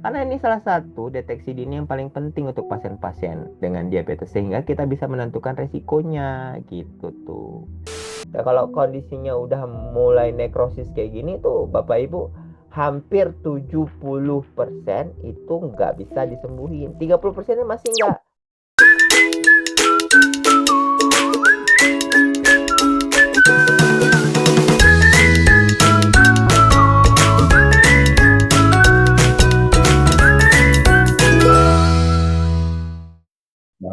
Karena ini salah satu deteksi dini yang paling penting untuk pasien-pasien dengan diabetes sehingga kita bisa menentukan resikonya gitu tuh. Nah, kalau kondisinya udah mulai nekrosis kayak gini tuh Bapak Ibu hampir 70% itu nggak bisa disembuhin. 30% masih nggak.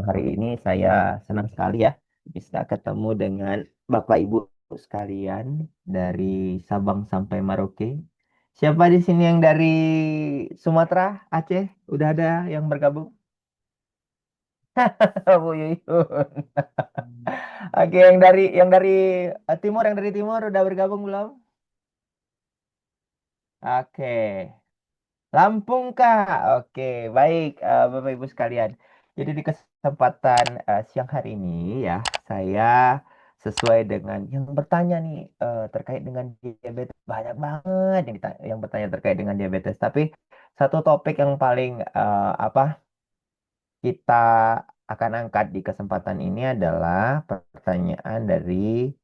Hari ini saya senang sekali ya bisa ketemu dengan Bapak Ibu sekalian dari Sabang sampai Merauke. Siapa di sini yang dari Sumatera, Aceh? Udah ada yang bergabung? Bu Yuyun. Oke, yang dari timur udah bergabung belum? Oke. Lampung Kak. Oke, baik Bapak Ibu sekalian. Jadi di kesempatan siang hari ini ya, saya sesuai dengan yang bertanya nih terkait dengan diabetes banyak banget yang bertanya terkait dengan diabetes. Tapi satu topik yang paling apa kita akan angkat di kesempatan ini adalah pertanyaan dari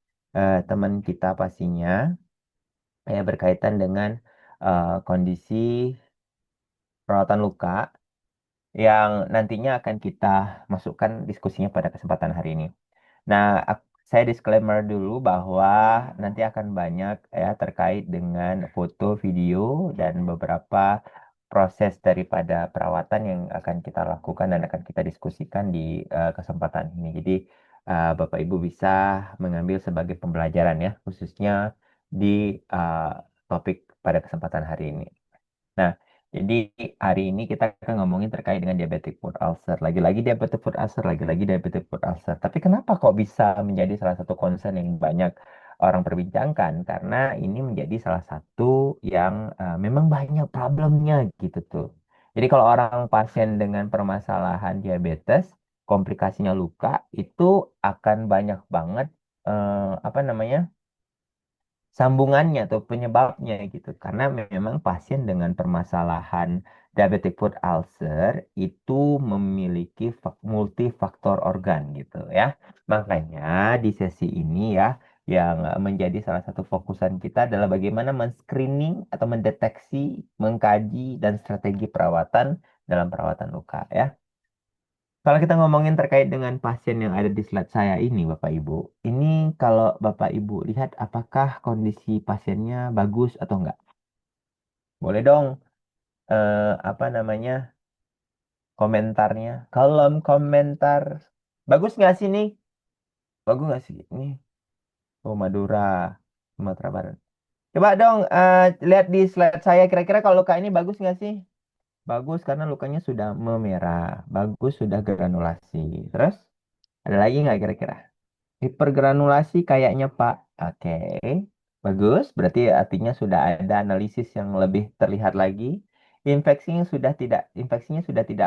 teman kita pastinya ya berkaitan dengan kondisi perawatan luka yang nantinya akan kita masukkan diskusinya pada kesempatan hari ini. Nah, saya disclaimer dulu bahwa nanti akan banyak ya terkait dengan foto, video, dan beberapa proses daripada perawatan yang akan kita lakukan dan akan kita diskusikan di kesempatan ini. Jadi, Bapak Ibu bisa mengambil sebagai pembelajaran ya, khususnya di uh, topik pada kesempatan hari ini. Nah, jadi hari ini kita akan ngomongin terkait dengan diabetic foot ulcer. Lagi-lagi diabetic foot ulcer, lagi-lagi diabetic foot ulcer. Tapi kenapa kok bisa menjadi salah satu concern yang banyak orang perbincangkan? Karena ini menjadi salah satu yang memang banyak problemnya gitu tuh. Jadi kalau orang pasien dengan permasalahan diabetes, komplikasinya luka, itu akan banyak banget apa namanya? Sambungannya atau penyebabnya gitu. Karena memang pasien dengan permasalahan diabetic foot ulcer itu memiliki multifaktor organ gitu ya. Makanya di sesi ini ya yang menjadi salah satu fokusan kita adalah bagaimana men-screening atau mendeteksi, mengkaji dan strategi perawatan dalam perawatan luka ya. Kalau kita ngomongin terkait dengan pasien yang ada di slide saya ini, Bapak Ibu, ini kalau Bapak Ibu lihat apakah kondisi pasiennya bagus atau enggak? Boleh dong, apa namanya, komentarnya. Kolom komentar, bagus nggak sih nih? Bagus nggak sih? Ini, oh Madura, Sumatera Barat. Coba dong, lihat di slide saya, kira-kira kalau luka ini bagus nggak sih? Bagus karena lukanya sudah memerah, bagus sudah granulasi. Terus, ada lagi nggak kira-kira? Hipergranulasi kayaknya Pak. Oke, bagus. Berarti artinya sudah ada analisis yang lebih terlihat lagi. Infeksinya sudah tidak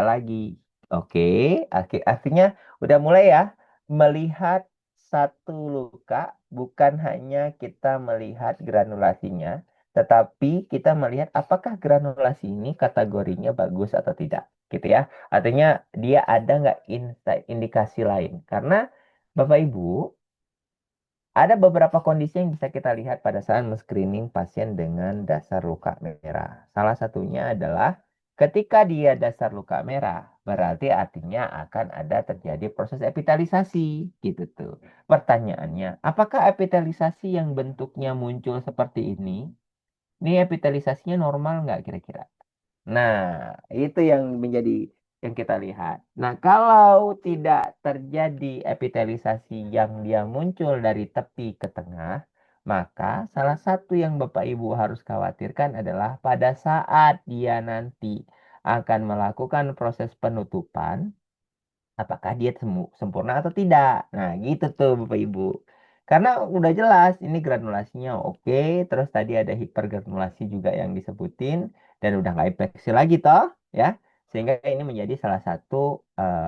lagi. Oke, artinya udah mulai ya melihat satu luka bukan hanya kita melihat granulasinya, tetapi kita melihat apakah granulasi ini kategorinya bagus atau tidak, gitu ya. Artinya dia ada nggak indikasi lain? Karena Bapak Ibu, ada beberapa kondisi yang bisa kita lihat pada saat men-screening pasien dengan dasar luka merah. Salah satunya adalah ketika dia dasar luka merah, berarti artinya akan ada terjadi proses epitelisasi, gitu tuh. Pertanyaannya, apakah epitelisasi yang bentuknya muncul seperti ini epitelisasinya normal nggak kira-kira? Nah, itu yang menjadi yang kita lihat. Nah, kalau tidak terjadi epitelisasi yang dia muncul dari tepi ke tengah, maka salah satu yang Bapak Ibu harus khawatirkan adalah pada saat dia nanti akan melakukan proses penutupan, apakah dia sempurna atau tidak. Nah, gitu tuh Bapak Ibu. Karena udah jelas ini granulasinya oke, terus tadi ada hipergranulasi juga yang disebutin dan udah nggak infeksi lagi toh, ya. Sehingga ini menjadi salah satu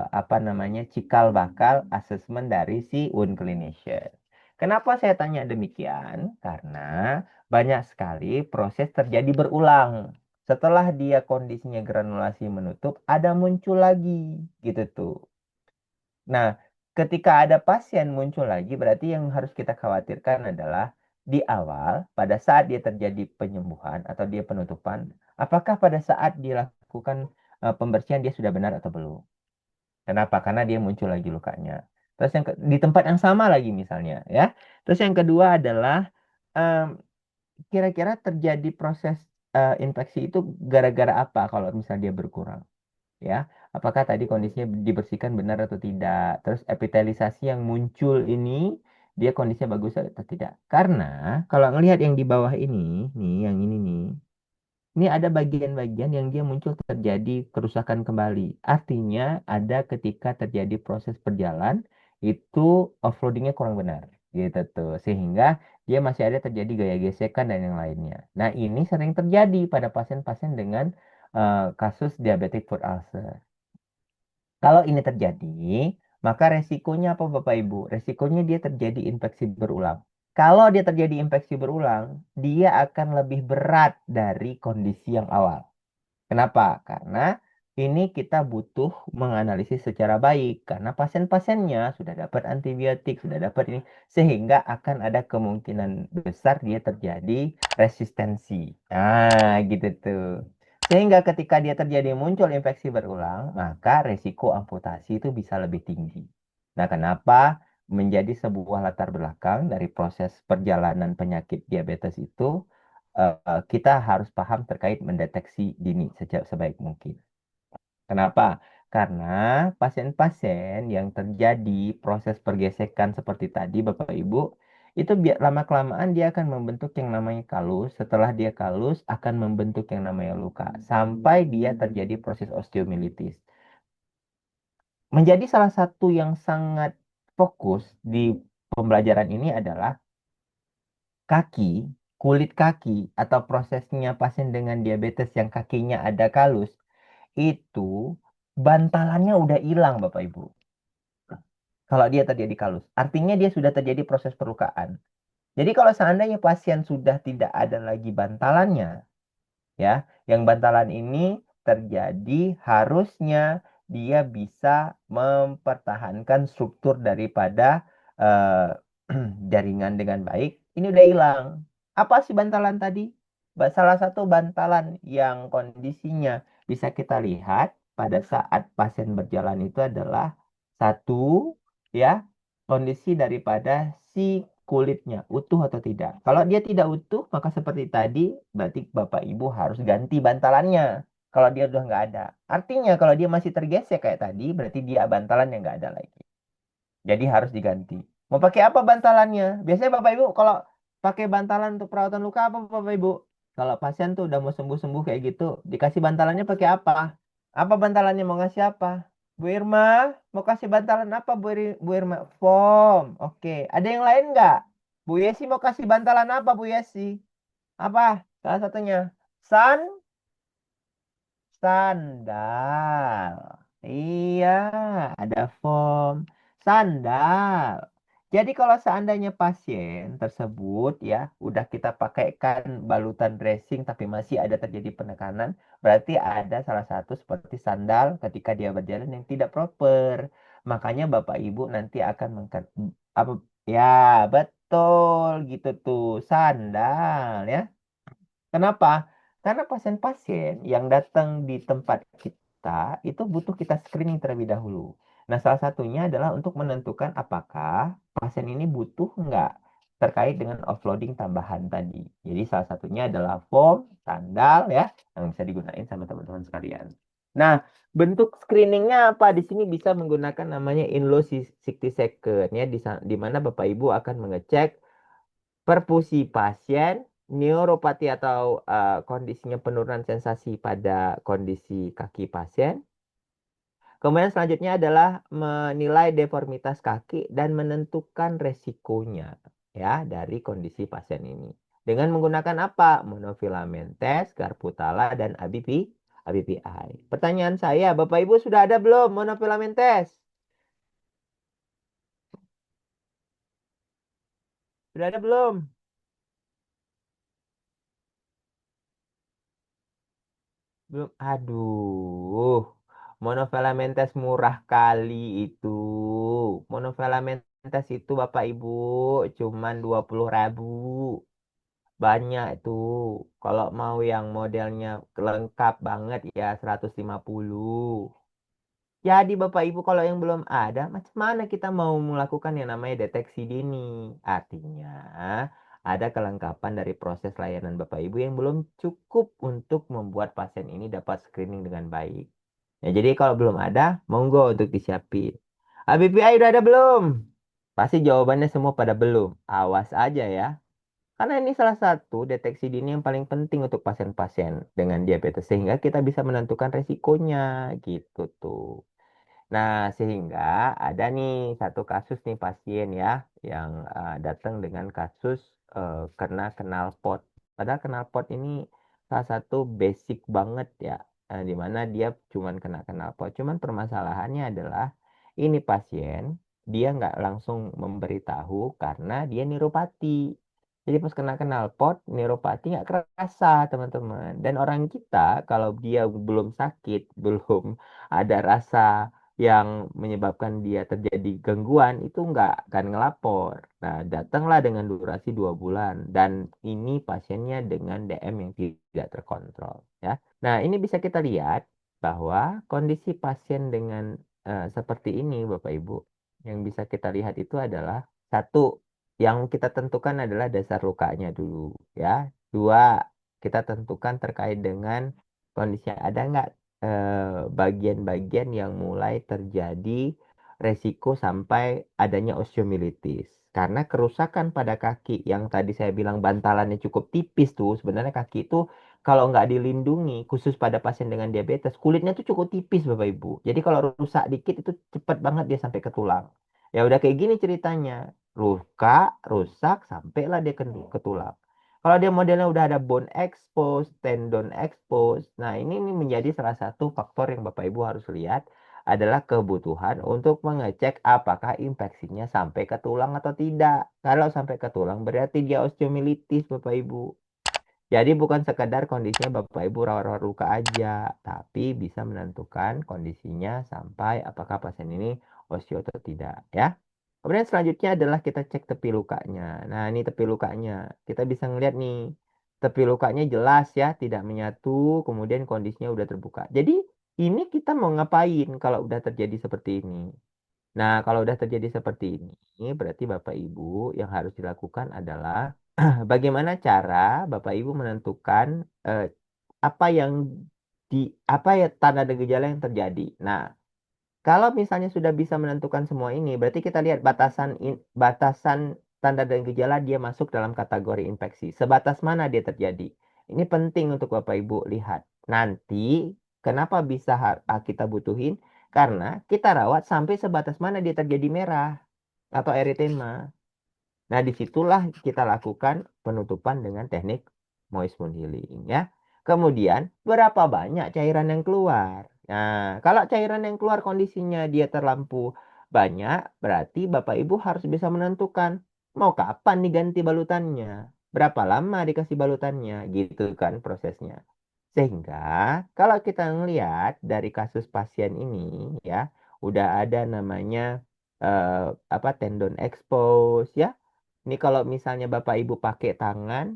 apa namanya cikal bakal asesmen dari si wound clinician. Kenapa saya tanya demikian? Karena banyak sekali proses terjadi berulang Setelah dia kondisinya granulasi menutup, ada muncul lagi gitu tuh. Nah, ketika ada pasien muncul lagi, berarti yang harus kita khawatirkan adalah di awal, pada saat dia terjadi penyembuhan atau dia penutupan, apakah pada saat dilakukan pembersihan dia sudah benar atau belum? Kenapa? Karena dia muncul lagi lukanya. Terus di tempat yang sama lagi misalnya, ya. Terus yang kedua adalah em, kira-kira terjadi proses infeksi itu gara-gara apa kalau misalnya dia berkurang? Ya, apakah tadi kondisinya dibersihkan benar atau tidak? Terus epitelisasi yang muncul ini dia kondisinya bagus atau tidak? Karena kalau ngelihat yang di bawah ini, nih yang ini nih, ini ada bagian-bagian yang dia muncul terjadi kerusakan kembali. Artinya ada ketika terjadi proses berjalan itu offloadingnya kurang benar, gitu tuh. Sehingga dia masih ada terjadi gaya gesekan dan yang lainnya. Nah, ini sering terjadi pada pasien-pasien dengan kasus diabetic foot ulcer. Kalau ini terjadi, maka resikonya apa Bapak Ibu? Resikonya dia terjadi infeksi berulang. Kalau dia terjadi infeksi berulang, dia akan lebih berat dari kondisi yang awal. Kenapa? Karena ini kita butuh menganalisis secara baik karena pasien-pasiennya sudah dapat antibiotik, sudah dapat ini sehingga akan ada kemungkinan besar dia terjadi resistensi. Nah, gitu tuh. Sehingga ketika dia terjadi muncul infeksi berulang, maka resiko amputasi itu bisa lebih tinggi. Nah, kenapa menjadi sebuah latar belakang dari proses perjalanan penyakit diabetes itu kita harus paham terkait mendeteksi dini sejak sebaik mungkin. Kenapa? Karena pasien-pasien yang terjadi proses pergesekan seperti tadi, Bapak Ibu, itu biar lama-kelamaan dia akan membentuk yang namanya kalus. Setelah dia kalus, akan membentuk yang namanya luka. Sampai dia terjadi proses osteomilitis. Menjadi salah satu yang sangat fokus di pembelajaran ini adalah kaki, kulit kaki, atau prosesnya pasien dengan diabetes yang kakinya ada kalus, itu bantalannya udah hilang, Bapak Ibu. Kalau dia terjadi kalus, artinya dia sudah terjadi proses perlukaan. Jadi kalau seandainya pasien sudah tidak ada lagi bantalannya, ya, yang bantalan ini terjadi harusnya dia bisa mempertahankan struktur daripada eh, jaringan dengan baik. Ini udah hilang. Apa sih bantalan tadi? Salah satu bantalan yang kondisinya bisa kita lihat pada saat pasien berjalan itu adalah satu, ya, kondisi daripada si kulitnya utuh atau tidak. Kalau dia tidak utuh, maka seperti tadi, berarti Bapak Ibu harus ganti bantalannya. Kalau dia udah nggak ada. Artinya kalau dia masih tergesek kayak tadi, berarti dia bantalan yang nggak ada lagi. Jadi harus diganti. Mau pakai apa bantalannya? Biasanya Bapak Ibu kalau pakai bantalan untuk perawatan luka apa Bapak Ibu? Kalau pasien tuh udah mau sembuh-sembuh kayak gitu, dikasih bantalannya pakai apa? Apa bantalannya mau ngasih apa? Bu Irma, mau kasih bantalan apa Bu Irma? Foam. Oke. Ada yang lain nggak? Bu Yesi mau kasih bantalan apa Bu Yesi? Apa? Salah satunya. Sun, sandal. Iya, ada foam. Sandal. Jadi kalau seandainya pasien tersebut ya udah kita pakaikan balutan dressing tapi masih ada terjadi penekanan, berarti ada salah satu seperti sandal ketika dia berjalan yang tidak proper. Makanya Bapak Ibu nanti akan apa ya betul gitu tuh sandal ya. Kenapa? Karena pasien-pasien yang datang di tempat kita itu butuh kita screening terlebih dahulu. Nah, salah satunya adalah untuk menentukan apakah pasien ini butuh nggak terkait dengan offloading tambahan tadi. Jadi salah satunya adalah foam, sandal ya, yang bisa digunakan sama teman-teman sekalian. Nah, bentuk screeningnya apa? Di sini bisa menggunakan namanya inlow 60 second ya, di mana Bapak Ibu akan mengecek perfusi pasien, neuropati atau kondisinya penurunan sensasi pada kondisi kaki pasien. Kemudian selanjutnya adalah menilai deformitas kaki dan menentukan resikonya ya dari kondisi pasien ini. Dengan menggunakan apa? Monofilament test, Karputala, dan ABPI. Pertanyaan saya, Bapak Ibu sudah ada belum monofilament test? Sudah ada belum? Belum. Aduh. Monofilamentes murah kali itu. Monofilamentes itu Bapak Ibu cuman 20.000. Banyak itu. Kalau mau yang modelnya lengkap banget ya 150. Jadi Bapak Ibu kalau yang belum ada, macam mana kita mau melakukan yang namanya deteksi dini? Artinya ada kelengkapan dari proses layanan Bapak Ibu yang belum cukup untuk membuat pasien ini dapat screening dengan baik. Ya, jadi kalau belum ada, monggo untuk disiapin. BPI udah ada belum? Pasti jawabannya semua pada belum. Awas aja ya. Karena ini salah satu deteksi dini yang paling penting untuk pasien-pasien dengan diabetes. Sehingga kita bisa menentukan resikonya gitu tuh. Nah, sehingga ada nih satu kasus nih pasien ya yang datang dengan kasus kena knalpot. Padahal knalpot ini salah satu basic banget ya, di mana dia cuman kena knalpot. Cuman permasalahannya adalah ini pasien dia nggak langsung memberitahu karena dia niropati. Jadi pas kena knalpot, niropati nggak kerasa teman-teman. Dan orang kita kalau dia belum sakit, belum ada rasa yang menyebabkan dia terjadi gangguan itu nggak akan ngelapor. Nah, datanglah dengan durasi 2 bulan dan ini pasiennya dengan DM yang tidak terkontrol ya. Nah, ini bisa kita lihat bahwa kondisi pasien dengan seperti ini Bapak Ibu yang bisa kita lihat itu adalah satu yang kita tentukan adalah dasar lukanya dulu ya. Dua, kita tentukan terkait dengan kondisi ada nggak bagian-bagian yang mulai terjadi resiko sampai adanya osteomielitis. Karena kerusakan pada kaki yang tadi saya bilang bantalannya cukup tipis tuh, sebenarnya kaki itu kalau nggak dilindungi, khusus pada pasien dengan diabetes, kulitnya tuh cukup tipis Bapak Ibu. Jadi kalau rusak dikit itu cepat banget dia sampai ke tulang. Ya udah kayak gini ceritanya. Luka, rusak, sampailah dia ke tulang. Kalau dia modelnya udah ada bone expose, tendon expose, nah ini menjadi salah satu faktor yang Bapak Ibu harus lihat adalah kebutuhan untuk mengecek apakah infeksinya sampai ke tulang atau tidak. Kalau sampai ke tulang berarti dia osteomielitis Bapak Ibu. Jadi bukan sekadar kondisinya Bapak Ibu rawat-rawat luka aja, tapi bisa menentukan kondisinya sampai apakah pasien ini osteo atau tidak ya. Kemudian selanjutnya adalah kita cek tepi lukanya. Nah, ini tepi lukanya. Kita bisa ngeliat nih, tepi lukanya jelas ya, tidak menyatu, kemudian kondisinya udah terbuka. Jadi ini kita mau ngapain kalau udah terjadi seperti ini? Nah, kalau udah terjadi seperti ini, berarti Bapak Ibu yang harus dilakukan adalah bagaimana cara Bapak Ibu menentukan eh, apa yang di apa ya tanda dan gejala yang terjadi. Nah, kalau misalnya sudah bisa menentukan semua ini, berarti kita lihat batasan tanda dan gejala dia masuk dalam kategori infeksi. Sebatas mana dia terjadi? Ini penting untuk Bapak Ibu lihat. Nanti kenapa bisa kita butuhin? Karena kita rawat sampai sebatas mana dia terjadi merah atau eritema. Nah, disitulah kita lakukan penutupan dengan teknik moist wound healing ya. Kemudian, berapa banyak cairan yang keluar? Nah, kalau cairan yang keluar kondisinya dia terlampau banyak, berarti Bapak Ibu harus bisa menentukan mau kapan diganti balutannya, berapa lama dikasih balutannya, gitu kan prosesnya. Sehingga kalau kita ngelihat dari kasus pasien ini ya, udah ada namanya eh, apa tendon expose ya. Ini kalau misalnya Bapak Ibu pakai tangan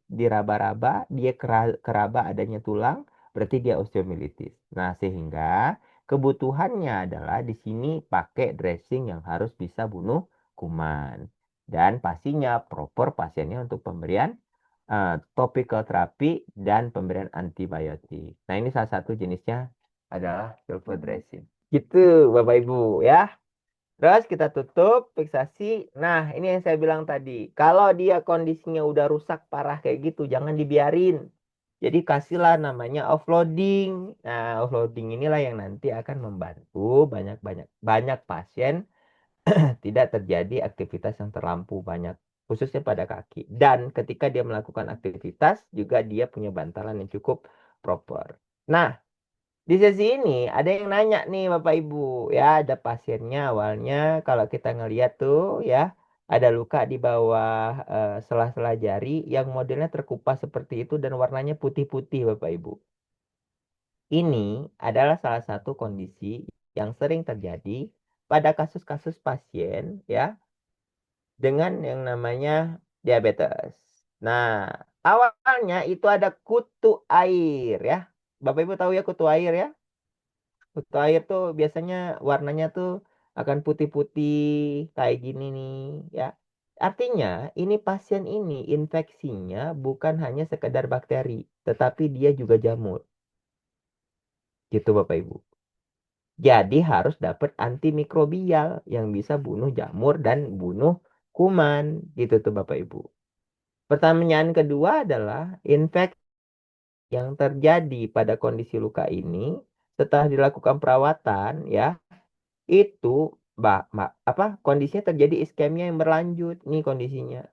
diraba-raba, dia keraba adanya tulang, berarti dia osteomielitis. Nah, sehingga kebutuhannya adalah di sini pakai dressing yang harus bisa bunuh kuman. Dan pastinya proper pasiennya untuk pemberian topical terapi dan pemberian antibiotik. Nah, ini salah satu jenisnya adalah sulfur dressing. Gitu, Bapak Ibu ya. Terus kita tutup fiksasi. Nah, ini yang saya bilang tadi. Kalau dia kondisinya udah rusak parah kayak gitu, jangan dibiarin. Jadi kasihlah namanya offloading. Nah, offloading inilah yang nanti akan membantu banyak-banyak banyak pasien tidak terjadi aktivitas yang terlampau banyak, khususnya pada kaki. Dan ketika dia melakukan aktivitas, juga dia punya bantalan yang cukup proper. Nah, di sesi ini ada yang nanya nih Bapak Ibu, ya ada pasiennya awalnya kalau kita ngeliat tuh ya ada luka di bawah sela-sela jari yang modelnya terkupas seperti itu dan warnanya putih-putih Bapak Ibu. Ini adalah salah satu kondisi yang sering terjadi pada kasus-kasus pasien ya dengan yang namanya diabetes. Nah, awalnya itu ada kutu air ya. Bapak Ibu tahu ya kutu air ya? Kutu air tuh biasanya warnanya tuh akan putih-putih kayak gini nih ya. Artinya ini pasien ini infeksinya bukan hanya sekedar bakteri, tetapi dia juga jamur. Gitu Bapak Ibu. Jadi harus dapat antimikrobial yang bisa bunuh jamur dan bunuh kuman. Gitu tuh Bapak Ibu. Pertanyaan kedua adalah infeksi yang terjadi pada kondisi luka ini setelah dilakukan perawatan ya itu apa kondisinya terjadi iskemia yang berlanjut nih kondisinya.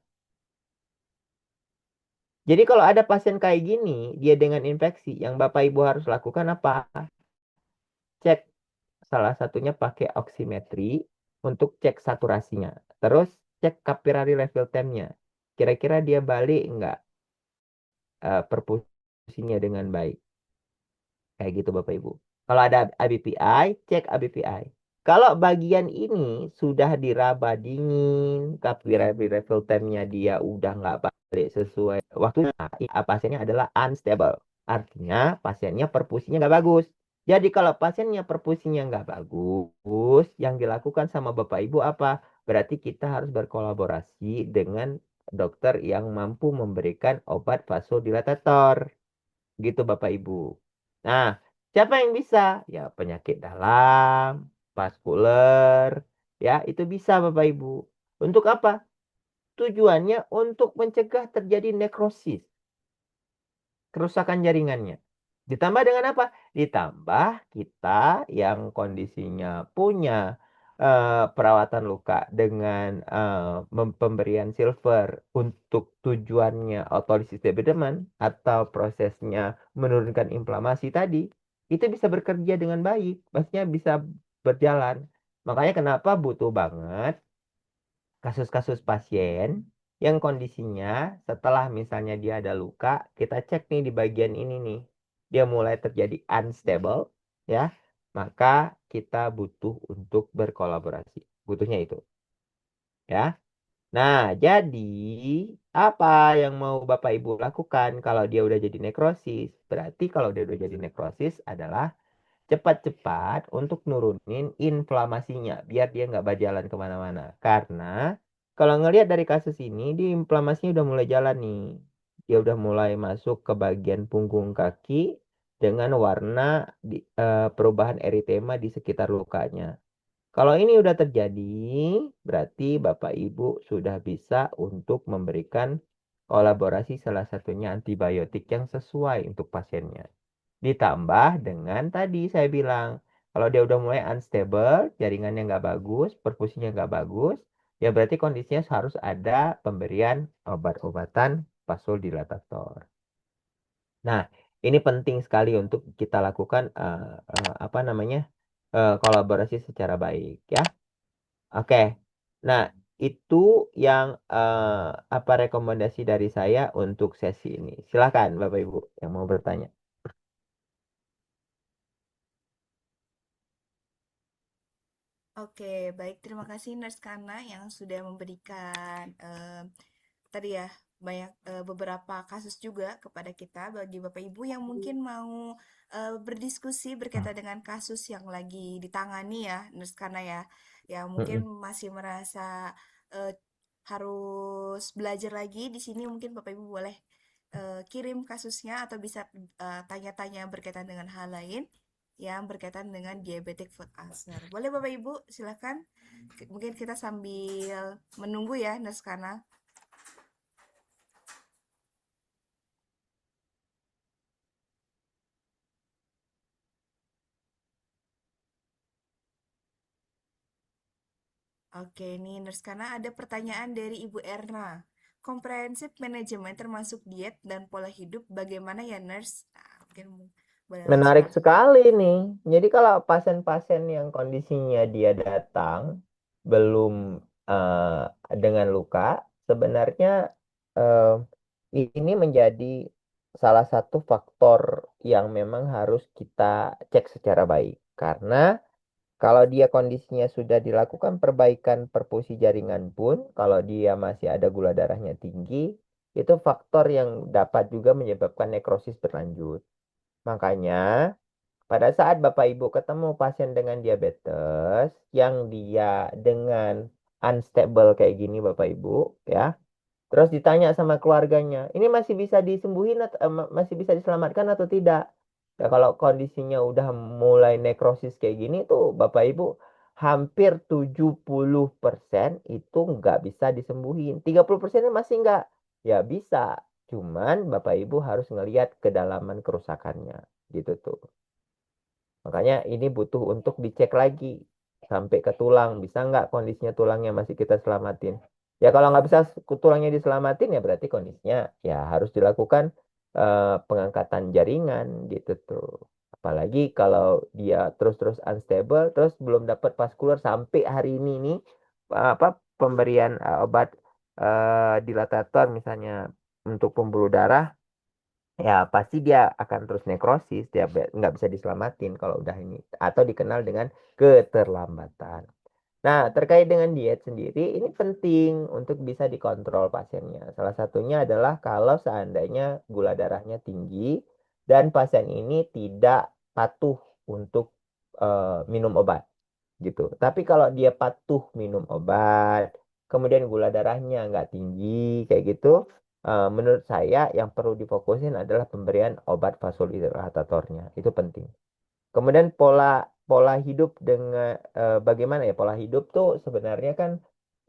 Jadi kalau ada pasien kayak gini dia dengan infeksi yang Bapak Ibu harus lakukan apa? Cek salah satunya pakai oximetry untuk cek saturasinya. Terus cek capillary level temp-nya. Kira-kira dia balik nggak perfusinya dengan baik. Kayak gitu Bapak Ibu. Kalau ada ABPI, cek ABPI. Kalau bagian ini sudah diraba dingin, capillary level temp-nya dia udah nggak balik sesuai waktunya, pasiennya adalah unstable. Artinya pasiennya perfusinya nggak bagus. Jadi kalau pasiennya perfusinya nggak bagus, yang dilakukan sama Bapak Ibu apa? Berarti kita harus berkolaborasi dengan dokter yang mampu memberikan obat vasodilatator. Gitu Bapak Ibu. Nah, siapa yang bisa? Ya, penyakit dalam, vaskuler, ya, itu bisa Bapak Ibu. Untuk apa? Tujuannya untuk mencegah terjadi nekrosis, kerusakan jaringannya. Ditambah dengan apa? Ditambah kita yang kondisinya punya perawatan luka dengan pemberian silver untuk tujuannya otolisis debridement atau prosesnya menurunkan inflamasi tadi, itu bisa bekerja dengan baik, maksudnya bisa berjalan. Makanya kenapa butuh banget kasus-kasus pasien yang kondisinya setelah misalnya dia ada luka, kita cek nih di bagian ini nih. Dia mulai terjadi unstable, ya. Maka kita butuh untuk berkolaborasi. Butuhnya itu, ya. Nah, jadi apa yang mau Bapak Ibu lakukan kalau dia udah jadi nekrosis? Berarti kalau dia udah jadi nekrosis adalah cepat-cepat untuk nurunin inflamasinya biar dia nggak berjalan kemana-mana. Karena kalau ngelihat dari kasus ini, dia inflamasinya udah mulai jalan nih. Dia udah mulai masuk ke bagian punggung kaki dengan warna perubahan eritema di sekitar lukanya. Kalau ini udah terjadi, berarti Bapak Ibu sudah bisa untuk memberikan kolaborasi salah satunya antibiotik yang sesuai untuk pasiennya. Ditambah dengan tadi saya bilang, kalau dia udah mulai unstable, jaringannya nggak bagus, perfusinya nggak bagus, ya berarti kondisinya harus ada pemberian obat-obatan vasodilatator. Nah, ini penting sekali untuk kita lakukan apa namanya kolaborasi secara baik ya. Oke, nah itu yang apa rekomendasi dari saya untuk sesi ini. Silakan Bapak Ibu yang mau bertanya. Oke, baik. Terima kasih Nurse Kana yang sudah memberikan tadi ya banyak beberapa kasus juga kepada kita bagi Bapak Ibu yang mungkin mau berdiskusi berkaitan dengan kasus yang lagi ditangani ya, Nurse Kana ya. Ya mungkin Mm-mm. masih merasa eh, harus belajar lagi di sini mungkin Bapak Ibu boleh kirim kasusnya atau bisa tanya-tanya berkaitan dengan hal lain yang berkaitan dengan diabetic foot ulcer. Boleh Bapak Ibu, silakan. Mungkin kita sambil menunggu ya, Naskana. Oke, nih Nurse karena ada pertanyaan dari Ibu Erna. Comprehensive management termasuk diet dan pola hidup bagaimana ya Nurse? Nah, mungkin boleh langsung. Menarik sekali nih. Jadi kalau pasien-pasien yang kondisinya dia datang belum dengan luka, sebenarnya eh, ini menjadi salah satu faktor yang memang harus kita cek secara baik. Karena kalau dia kondisinya sudah dilakukan perbaikan perfusi jaringan pun, kalau dia masih ada gula darahnya tinggi, itu faktor yang dapat juga menyebabkan nekrosis berlanjut. Makanya, pada saat Bapak Ibu ketemu pasien dengan diabetes yang dia dengan unstable kayak gini Bapak Ibu, ya, terus ditanya sama keluarganya, ini masih bisa disembuhin atau masih bisa diselamatkan atau tidak? Ya, kalau kondisinya udah mulai nekrosis kayak gini tuh Bapak Ibu hampir 70% itu nggak bisa disembuhin. 30% masih nggak. Ya bisa. Cuman Bapak Ibu harus ngelihat kedalaman kerusakannya. Gitu tuh. Makanya ini butuh untuk dicek lagi sampai ke tulang. Bisa nggak kondisinya tulangnya masih kita selamatin? Ya kalau nggak bisa tulangnya diselamatin ya berarti kondisinya ya harus dilakukan pengangkatan jaringan gitu tuh. Apalagi kalau dia terus-terus unstable, terus belum dapat vaskular sampai hari ini nih apa pemberian obat dilatator misalnya untuk pembuluh darah ya pasti dia akan terus nekrosis, dia nggak bisa diselamatin kalau udah ini atau dikenal dengan keterlambatan. Nah, terkait dengan diet sendiri ini penting untuk bisa dikontrol pasiennya. Salah satunya adalah kalau seandainya gula darahnya tinggi dan pasien ini tidak patuh untuk minum obat gitu. Tapi kalau dia patuh minum obat, kemudian gula darahnya nggak tinggi kayak gitu, menurut saya yang perlu difokusin adalah pemberian obat vasodilatatornya. Itu penting. Kemudian pola pola hidup dengan bagaimana ya pola hidup tuh sebenarnya kan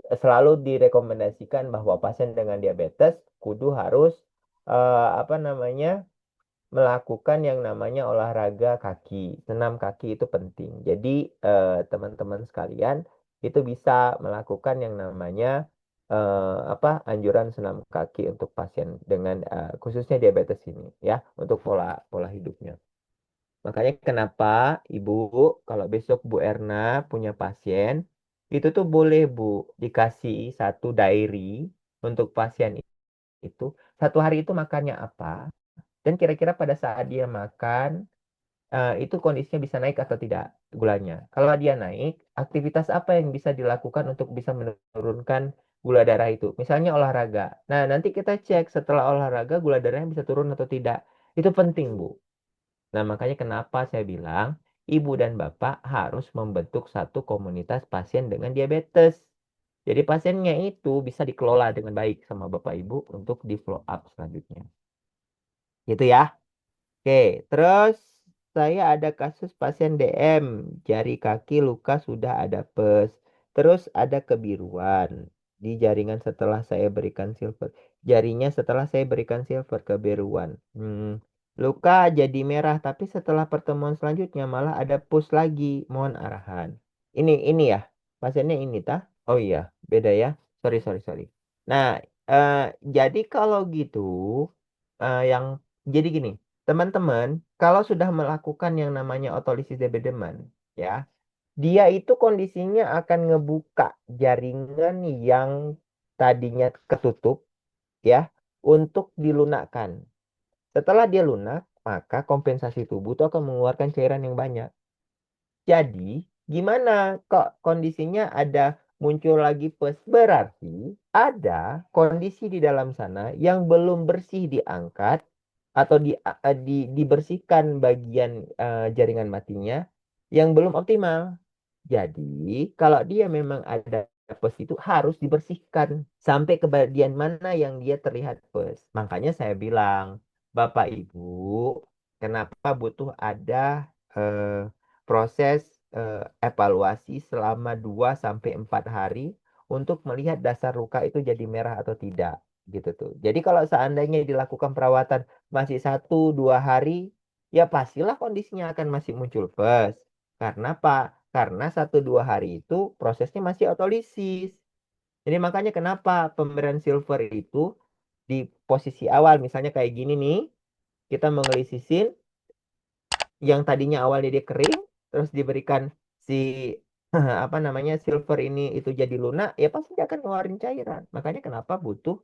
selalu direkomendasikan bahwa pasien dengan diabetes kudu harus apa namanya melakukan yang namanya olahraga kaki. Senam kaki itu penting. Jadi teman-teman sekalian itu bisa melakukan yang namanya apa anjuran senam kaki untuk pasien dengan khususnya diabetes ini ya untuk pola pola hidupnya. Makanya kenapa Ibu kalau besok Bu Erna punya pasien itu tuh boleh Bu dikasih satu diary untuk pasien itu satu hari itu makannya apa dan kira-kira pada saat dia makan itu kondisinya bisa naik atau tidak gulanya. Kalau dia naik, aktivitas apa yang bisa dilakukan untuk bisa menurunkan gula darah itu? Misalnya olahraga. Nah, nanti kita cek setelah olahraga gula darahnya bisa turun atau tidak. Itu penting, Bu. Nah, makanya kenapa saya bilang ibu dan bapak harus membentuk satu komunitas pasien dengan diabetes. Jadi pasiennya itu bisa dikelola dengan baik sama bapak ibu untuk di follow up selanjutnya. Gitu ya. Oke, terus saya ada kasus pasien DM, jari kaki luka sudah ada pes, terus ada kebiruan di jaringan setelah saya berikan silver. Jarinya setelah saya berikan silver kebiruan. Luka jadi merah, tapi setelah pertemuan selanjutnya malah ada pus lagi. Mohon arahan. Ini ya, pasiennya ini tah? Oh iya, beda ya. Sorry, sorry, sorry. Nah, eh, jadi kalau gitu, yang jadi gini. Teman-teman, kalau sudah melakukan yang namanya otolisis debedeman, ya, dia itu kondisinya akan ngebuka jaringan yang tadinya ketutup, ya, untuk dilunakkan. Setelah dia lunak, maka kompensasi tubuh itu akan mengeluarkan cairan yang banyak. Jadi, gimana kok kondisinya ada muncul lagi pes? Berarti ada kondisi di dalam sana yang belum bersih diangkat atau dibersihkan bagian jaringan matinya yang belum optimal. Jadi, kalau dia memang ada pes itu harus dibersihkan sampai ke bagian mana yang dia terlihat pes. Makanya saya bilang, Bapak Ibu, kenapa butuh ada eh, proses evaluasi selama 2 sampai 4 hari untuk melihat dasar luka itu jadi merah atau tidak gitu tuh. Jadi kalau seandainya dilakukan perawatan masih 1 2 hari, ya pastilah kondisinya akan masih muncul pes. Karena apa? Karena 1 2 hari itu prosesnya masih otolisis. Jadi makanya kenapa pemberian silver itu di posisi awal, misalnya kayak gini nih, kita mengelisisin yang tadinya awalnya dia kering, terus diberikan si apa namanya silver ini itu jadi lunak, ya pasti dia akan ngeluarin cairan. Makanya kenapa butuh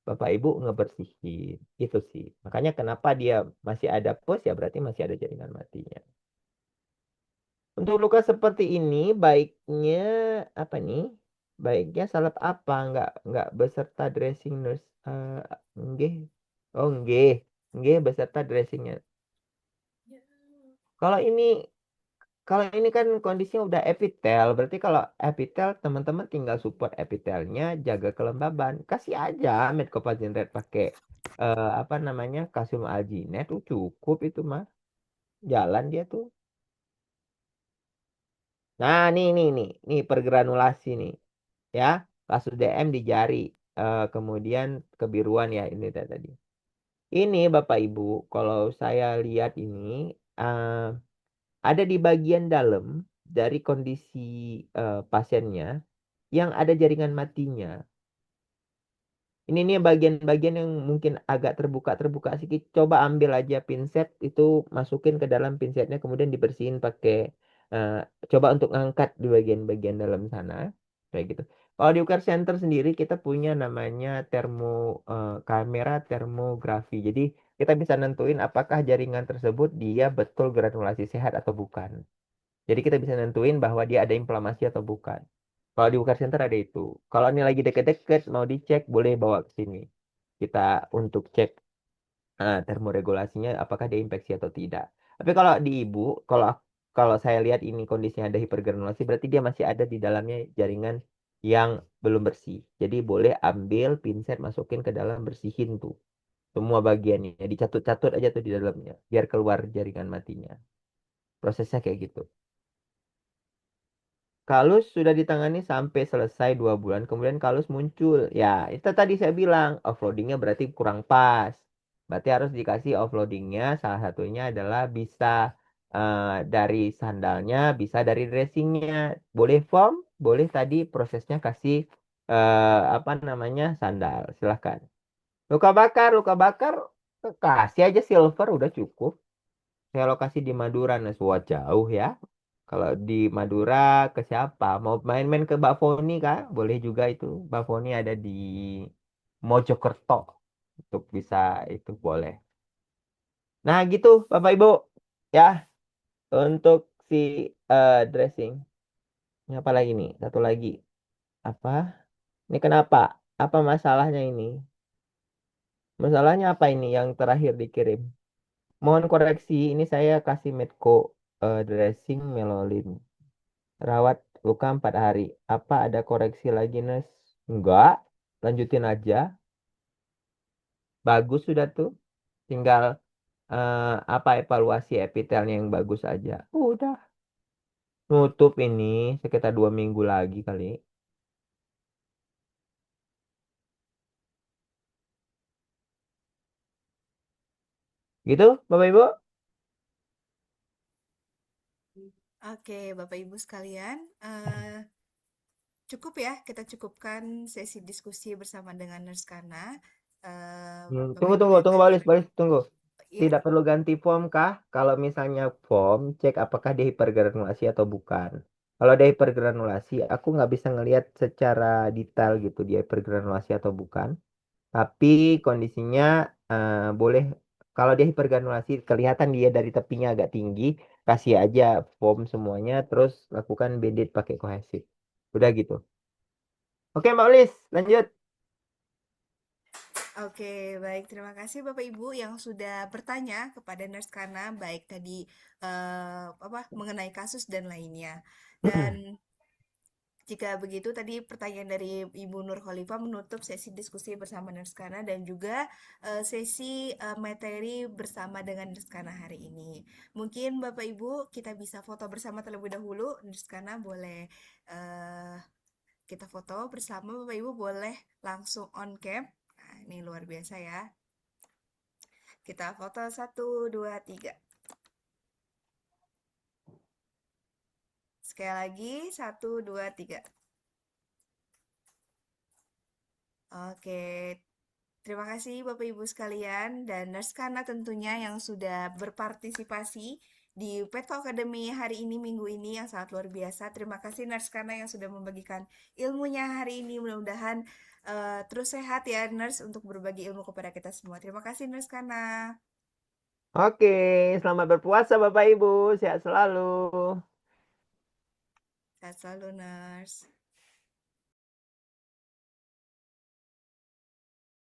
Bapak Ibu ngebersihin. Itu sih. Makanya kenapa dia masih ada pus ya berarti masih ada jaringan matinya. Untuk luka seperti ini baiknya apa nih? Baiknya salep apa? Nggak beserta dressing nurse. Nggih. Oh nggih. Nggih beserta dressingnya. Kalau ini Kalau ini kan kondisinya udah epitel, berarti kalau epitel teman-teman tinggal support epitelnya, jaga kelembaban. Kasih aja Metcopazin Red pakai apa namanya kalsium alginate, tuh cukup itu mah. Jalan dia tuh. Nah, nih pergranulasi nih, ya. Kasus DM di jari, kemudian kebiruan ya ini tadi. Ini Bapak Ibu, kalau saya lihat ini eh, ada di bagian dalam dari kondisi pasiennya yang ada jaringan matinya. Ini nih bagian-bagian yang mungkin agak terbuka-terbuka sedikit. Coba ambil aja pinset itu masukin ke dalam pinsetnya kemudian dibersihin pakai eh, coba untuk ngangkat di bagian-bagian dalam sana kayak gitu. Kalau di UCAR Center sendiri kita punya namanya kamera termografi. Jadi kita bisa nentuin apakah jaringan tersebut dia betul granulasi sehat atau bukan. Jadi kita bisa nentuin bahwa dia ada inflamasi atau bukan. Kalau di Bukar Center ada itu. Kalau ini lagi deket-deket mau dicek boleh bawa ke sini. Kita untuk cek termoregulasinya apakah dia infeksi atau tidak. Tapi kalau di ibu, kalau kalau saya lihat ini kondisinya ada hipergranulasi berarti dia masih ada di dalamnya jaringan yang belum bersih. Jadi boleh ambil pinset masukin ke dalam bersihin tuh semua bagiannya. Dicatut-catut aja tuh di dalamnya biar keluar jaringan matinya. Prosesnya kayak gitu. Kalus sudah ditangani sampai selesai 2 bulan, kemudian kalus muncul. Ya, itu tadi saya bilang, offloadingnya berarti kurang pas. Berarti harus dikasih offloadingnya, salah satunya adalah bisa dari sandalnya, bisa dari dressingnya. Boleh foam, boleh tadi prosesnya kasih apa namanya sandal. Silahkan. Luka bakar, kasih aja silver udah cukup. Saya lokasi di Madura, nah wah jauh ya. Kalau di Madura ke siapa? Mau main-main ke Mbak Foni kah? Boleh juga itu. Mbak Foni ada di Mojokerto. Untuk bisa itu boleh. Nah gitu Bapak Ibu. Ya untuk si dressing. Ini apa lagi nih? Satu lagi. Apa? Ini kenapa? Apa masalahnya ini? Masalahnya apa ini yang terakhir dikirim? Mohon koreksi. Ini saya kasih Medco dressing melolin. Rawat luka 4 hari. Apa ada koreksi lagi, Nes? Enggak. Lanjutin aja. Bagus sudah tuh. Tinggal apa evaluasi epitelnya yang bagus aja. Udah. Nutup ini sekitar 2 minggu lagi kali. Gitu, Bapak Ibu? Oke, Bapak Ibu sekalian, cukup ya, kita cukupkan sesi diskusi bersama dengan Nurse Kana. Bapak Tunggu, Ibu tunggu, lihat tunggu, tadi, Balis, tunggu. ya. Tidak perlu ganti form kah? Kalau misalnya form, cek apakah dia hipergranulasi atau bukan. Kalau dia hipergranulasi, aku nggak bisa ngelihat secara detail gitu dia hipergranulasi atau bukan. Tapi kondisinya boleh kalau dia hipergranulasi kelihatan dia dari tepinya agak tinggi, kasih aja foam semuanya terus lakukan bedet pakai kohesif. Udah gitu. Oke, Mbak Lis, lanjut. Oke, baik. Terima kasih Bapak Ibu yang sudah bertanya kepada Nurse Kana, baik tadi apa mengenai kasus dan lainnya. Dan jika begitu, tadi pertanyaan dari Ibu Nur Khalifah menutup sesi diskusi bersama Nurskana dan juga sesi materi bersama dengan Nurskana hari ini. Mungkin Bapak Ibu kita bisa foto bersama terlebih dahulu. Nurskana boleh eh, kita foto bersama. Bapak Ibu boleh langsung on cam. Nah, ini luar biasa ya. Kita foto satu, dua, tiga. Sekali lagi, satu, dua, tiga. Oke, terima kasih Bapak Ibu sekalian dan Nurse Kana tentunya yang sudah berpartisipasi di Petco Academy hari ini, minggu ini yang sangat luar biasa. Terima kasih Nurse Kana yang sudah membagikan ilmunya hari ini. Mudah-mudahan terus sehat ya Nurse untuk berbagi ilmu kepada kita semua. Terima kasih Nurse Kana. Oke, selamat berpuasa Bapak Ibu. Sehat selalu. Sehat selalu Nurse.